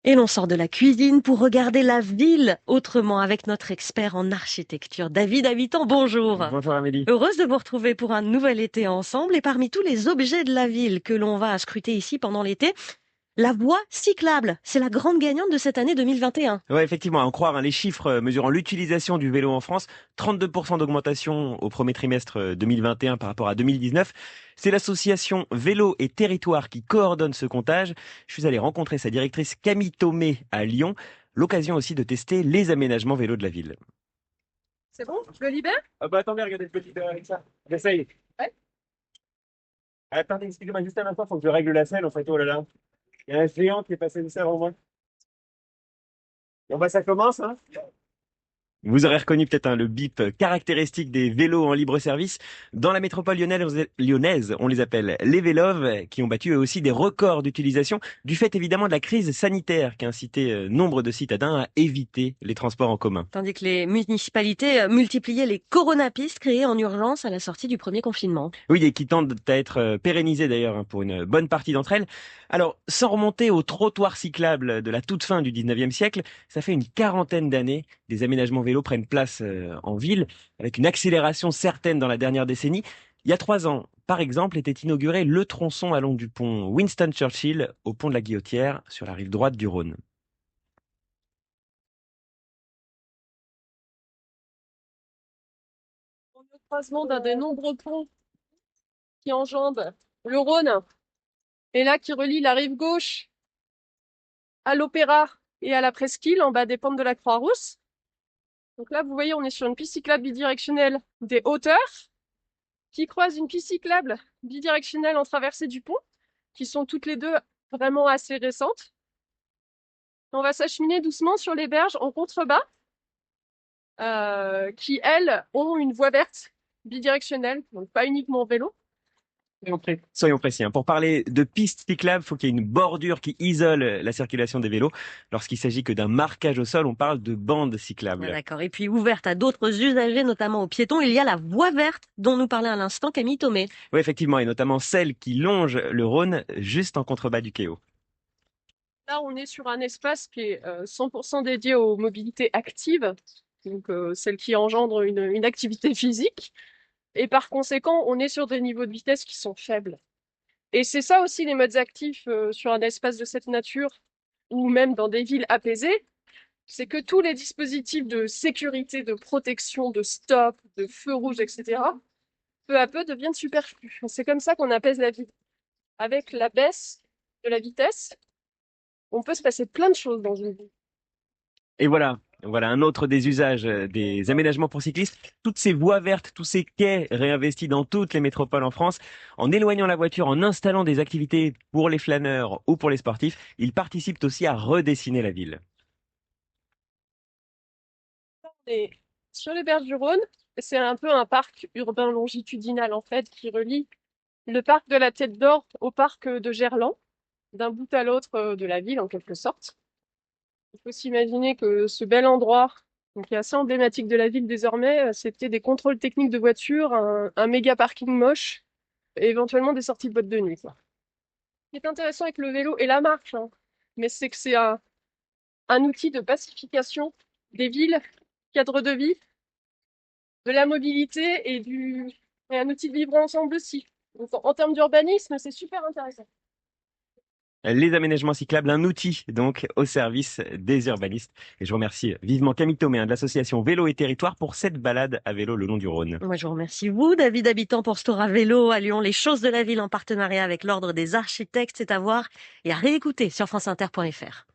Et l'on sort de la cuisine pour regarder la ville autrement avec notre expert en architecture, David Habitant. Bonjour. Bonjour Amélie. Heureuse de vous retrouver pour un nouvel été ensemble. Et parmi tous les objets de la ville que l'on va scruter ici pendant l'été, la voie cyclable, c'est la grande gagnante de cette année 2021. Ouais, effectivement, à en croire, les chiffres mesurant l'utilisation du vélo en France, 32% d'augmentation au premier trimestre 2021 par rapport à 2019. C'est l'association Vélo et Territoire qui coordonne ce comptage. Je suis allé rencontrer sa directrice Camille Thomé à Lyon. L'occasion aussi de tester les aménagements vélos de la ville. C'est bon? Je le libère? Ah bah attendez, regardez le petit avec ça. J'essaye. Ouais. Attendez, excusez-moi juste un instant, faut que je règle la selle en fait. Oh là là. Il y a un géant qui est passé juste avant moi. Bon bah ça commence, hein. Vous aurez reconnu peut-être le bip caractéristique des vélos en libre service. Dans la métropole lyonnaise, on les appelle les Véloves, qui ont battu eux aussi des records d'utilisation, du fait évidemment de la crise sanitaire qui a incité nombre de citadins à éviter les transports en commun. Tandis que les municipalités multipliaient les coronapistes créées en urgence à la sortie du premier confinement. Oui, et qui tendent à être pérennisées d'ailleurs pour une bonne partie d'entre elles. Alors, sans remonter au trottoir cyclable de la toute fin du 19e siècle, ça fait une quarantaine d'années, des aménagements vélos prennent place en ville, avec une accélération certaine dans la dernière décennie. Il y a 3 ans, par exemple, était inauguré le tronçon allant du pont Winston Churchill au pont de la Guillotière, sur la rive droite du Rhône. On est au croisement d'un des nombreux ponts qui enjambent le Rhône et là qui relie la rive gauche à l'Opéra et à la Presqu'île en bas des pentes de la Croix-Rousse. Donc là, vous voyez, on est sur une piste cyclable bidirectionnelle des hauteurs qui croise une piste cyclable bidirectionnelle en traversée du pont, qui sont toutes les deux vraiment assez récentes. On va s'acheminer doucement sur les berges en contrebas, qui, elles, ont une voie verte bidirectionnelle, donc pas uniquement en vélo. Soyons précis, hein. Pour parler de pistes cyclables, il faut qu'il y ait une bordure qui isole la circulation des vélos. Lorsqu'il s'agit que d'un marquage au sol, on parle de bande Ah, cyclable. d'accord. Et puis ouverte à d'autres usagers, notamment aux piétons, il y a la voie verte dont nous parlait à l'instant Camille Thomé. Oui, effectivement, et notamment celle qui longe le Rhône juste en contrebas du Kéo. Là, on est sur un espace qui est 100% dédié aux mobilités actives, donc celles qui engendrent une activité physique. Et par conséquent, on est sur des niveaux de vitesse qui sont faibles. Et c'est ça aussi les modes actifs sur un espace de cette nature, ou même dans des villes apaisées, c'est que tous les dispositifs de sécurité, de protection, de stop, de feu rouge, etc., peu à peu deviennent superflus. C'est comme ça qu'on apaise la ville. Avec la baisse de la vitesse, on peut se passer plein de choses dans une ville. Et voilà un autre des usages des aménagements pour cyclistes. Toutes ces voies vertes, tous ces quais réinvestis dans toutes les métropoles en France, en éloignant la voiture, en installant des activités pour les flâneurs ou pour les sportifs, ils participent aussi à redessiner la ville. Et sur les berges du Rhône, c'est un peu un parc urbain longitudinal en fait qui relie le parc de la Tête d'Or au parc de Gerland, d'un bout à l'autre de la ville en quelque sorte. Il faut s'imaginer que ce bel endroit, donc qui est assez emblématique de la ville désormais, c'était des contrôles techniques de voitures, un méga parking moche, et éventuellement des sorties de boîte de nuit, quoi. Ce qui est intéressant avec le vélo et la marche, hein, mais c'est que c'est un outil de pacification des villes, cadre de vie, de la mobilité et un outil de vivre ensemble aussi. Donc, en termes d'urbanisme, c'est super intéressant. Les aménagements cyclables, un outil donc au service des urbanistes. Et je remercie vivement Camille Thomé, de l'association Vélo et Territoire, pour cette balade à vélo le long du Rhône. Moi, je vous remercie, vous, David Habitant, pour Stora Vélo à Lyon. Les choses de la ville en partenariat avec l'Ordre des architectes, c'est à voir et à réécouter sur franceinter.fr.